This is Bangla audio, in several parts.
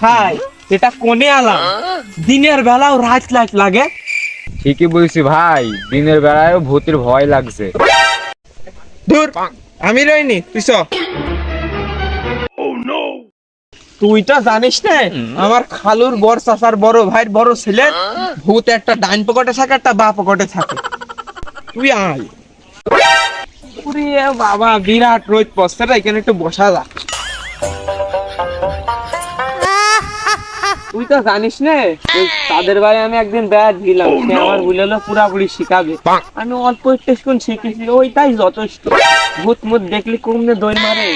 ভাই এটা কোনে আলাম, দিনের বেলাও রাত লাইট লাগে। ঠিকই বলছি ভাই, দিনের বেলায়ও ভূতের ভয় লাগছে। দূর, আমি রইনি, তুই চ। তুই তো জানিস না আমার খালুর বড় চাচার বড় ভাইয়ের বড় ছেলে ভূত একটা ডাইন পকেটে থাকে, একটা বা পকেটে থাকে। তুই আয়। ওরে বাবা, বিরাট রোদ পড়ছে রে, এখানে একটু বসা যাক। তুই তো জানিস না তাদের বাড়ি আমি একদিন বেড়াত গেলাম, সে আমার বুঝলো পুরাপুরি শিখাবে। আমি অল্প একটু শিখেছি, ওইটাই যথেষ্ট। ভূত মুত দেখলি কমনে দই মারে।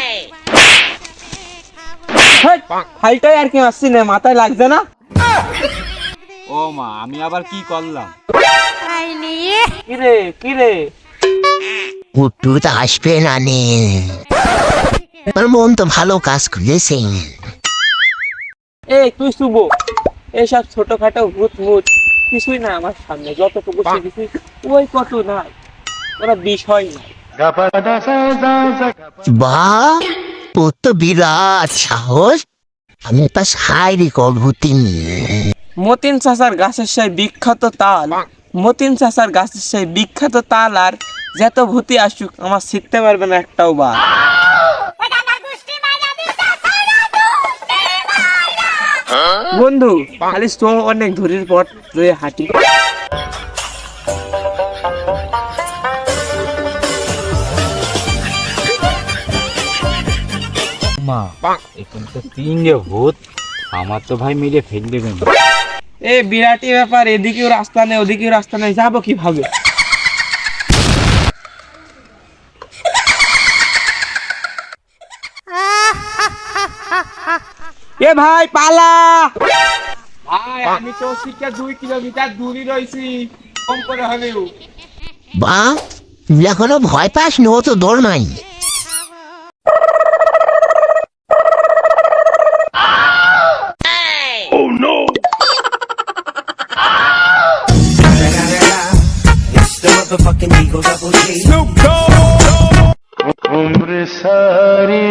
ফাইলটাই আর কি আসছি না, মাথায় লাগছে না। ও মা, আমি আবার কি করলাম? কিরে কিরে, একটু তো আসবে না নে, আমার মন তো ভালো কাজ করেছে। এই তুই শুভ, এইসব ছোটখাটো ভূত মুত কিছুই না আমার সামনে, যতটুকু শিখেছি ওই কত নাই, ওরা বিষয় নাই। বাহ, তোর তো বিরাট সাহস। আমি তা শারীরিক অনুভূতি নিয়ে মতিন চাচার গাছের সেই বিখ্যাত তাল, মতিন চাচার গাছের সেই বিখ্যাত তাল আর যত ভূতি আসুক আমার শিখতে পারবে না একটাও বার। বন্ধু খালি তো অনেক দূরের পথ রয়ে হাঁটি। মা, এখন তো তিনটে ভূত, আমার তো ভাই মিলে ফেল দেবেন। এ বিরাটি ব্যাপার, এদিকেও রাস্তা নেই ওদিকেও রাস্তা নেই, যাবো কিভাবে? এ ভাই পালা ভাই, আমি তো শিখে 2 কিলোমিটার দূরে রয়েছি, কম করে হলেও। বা, তুই এখনো ভয় পাস নি? ও তো দৌড় নাই। Umre sari